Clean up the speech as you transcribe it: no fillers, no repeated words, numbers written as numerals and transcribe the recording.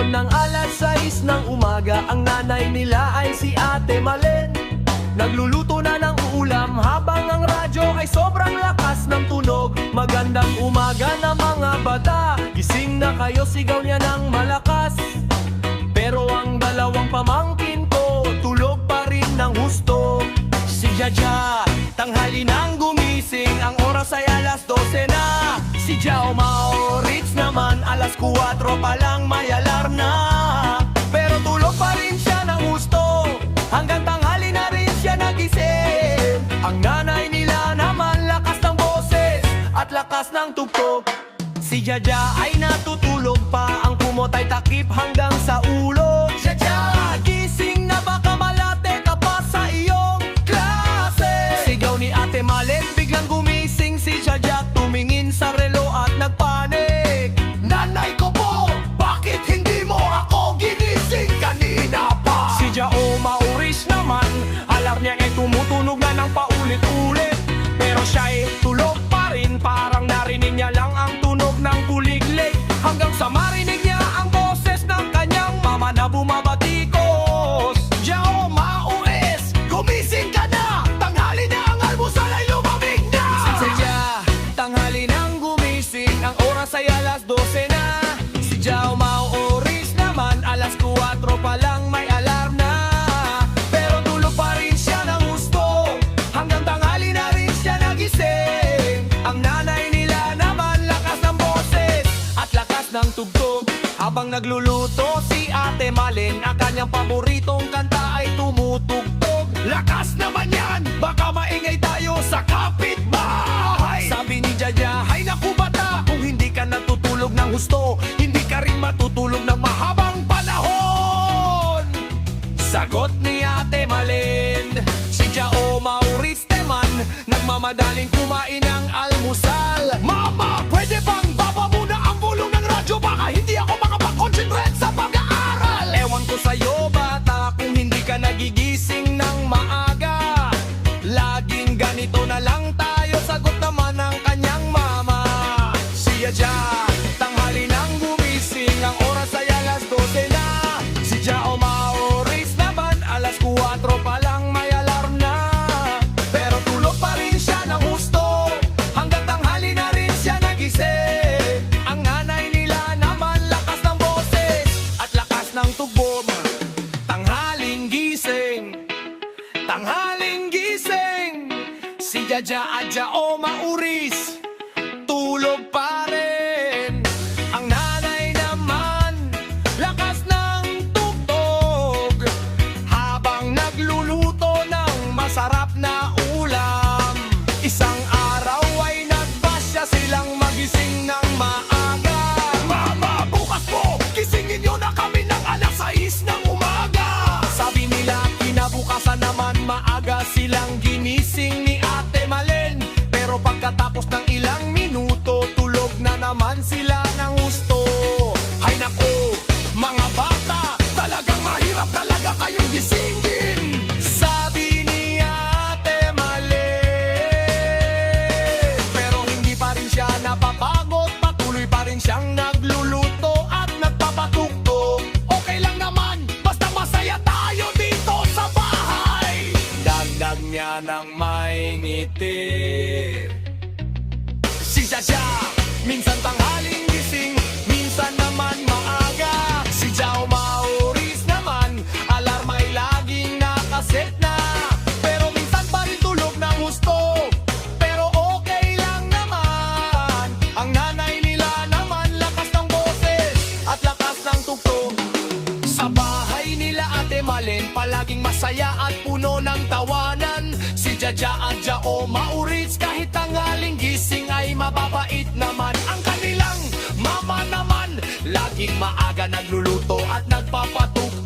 hapon ng alas 6 ng umaga. Ang nanay nila ay si Ate Malen. Nagluluto na ng ulam habang ang radyo ay sobrang lakas ng tunog. Magandang umaga na mga bata, gising na kayo, sigaw niya ng malakas. Pero ang dalawang pamangkin ko, tulog pa rin ng husto. Si Jaja, tanghali nang gumising, ang oras ay alas 12 na. Si Jao Mao Ritz naman, alas 4 pa lang may alarm na. Pero tulog pa rin siya ng husto, hanggang tanghali na rin siya nagising. Ang nanay nila naman, lakas ng boses at lakas ng tugtog. Si Jaja ay natutulog pa, ang kumot ay takip hanggang sa ulo. Jaja, gising na, baka malate ka pa sa iyong klase. Sigaw ni Ate Malen, biglang gumising si Jaja, tumingin sa relo at nagpanik. Nanay ko po, bakit hindi mo ako ginising kanina pa? Si Jao Mauris naman, alarm niya ay tumutunog na ng paulit-ulit. Pero siya'y tulog pa rin, parang narinig niya lang ang tunog ng kuliglig. Hanggang sa marinig niya ang boses ng kanyang mama na bumabatikos. Jao Mauris, gumising ka na! Tanghali na, ang almusal ay lumamig na! Sadya, tanghali nang gumising, ang oras ay alas 12 na. Si Jao Mauris naman, alas 4 pa lang may alarm na. Pero tulog pa rin siya ng gusto, hanggang tanghali na rin siya nagising. Ang nanay nila naman, lakas ng boses at lakas ng tugtog. Habang nagluluto si Ate Malen, ang kanyang paboritong kanta ay tumutugtog. Lakas naman yan, baka maingay tayo sa kapitbahay. Sabi ni Jaja, hay naku bata, kung hindi ka natutulog ng husto, hindi ka rin matutulog ng mahabang panahon. Sagot ni Ate Malen, si Jao Mauris naman, nagmamadaling kumain ng almusal. Mama, pwede bang baba muna ang bulong ng radyo? Baka hindi ako makapag-concentrate sa pag-aaral. Ewan ko sa'yo bata, kung hindi ka nagigising ng maaga. Laging ganito na lang tayo, sagot naman ng kanyang mama. Si Jaja, tanghali nang gumising, ang oras ay alas 12 na. Si Jao Mauris naman, alas 4 pa lang may alarm na. Pero tulog pa rin siya ng husto, hanggang tanghali na rin siya nagising. Ang nanay nila naman, lakas ng boses at lakas ng tugbog. Tanghaling gising, tanghaling gising. Si Jaja at Jao Mauris, tulog pa rin. Ang nanay naman, lakas ng tugtog, habang nagluluto ng masarap na ulam. Isang araw ay nagbasya silang magising ng maaga. Mama, bukas po, gisingin niyo na kami ng alas 6 ng umaga. Sabi nila, kinabukasan naman maaga silang ginising ni Ate Malen. Pero pagkatapos ng ilang minuto, tulog na naman sila ng gusto. Hay naku, mga bata, talagang mahirap talaga kayong gisingin. Sabi ni Ate Malen. Pero hindi pa rin siya napapagod, patuloy pa rin siyang nagluluto at nagpapatugtog. Okay lang naman, basta masaya tayo dito sa bahay. Dagdag niya ng may ngiti. Si Jaja, minsan tanghaling gising, minsan naman maaga. Si Jao Mauris naman, alarm ay laging nakaset na. Pero minsan pa rin tulog ng husto, pero okay lang naman. Ang nanay nila naman, lakas ng boses at lakas ng tugtog. Sa bahay nila Ate Malen, palaging masaya at puno ng tawanan. Si Jaja at Jao Mauris, kahit tanghaling gising ay mababait naman. Ang kanilang mama naman, laging maaga nagluluto at nagpapatugtog.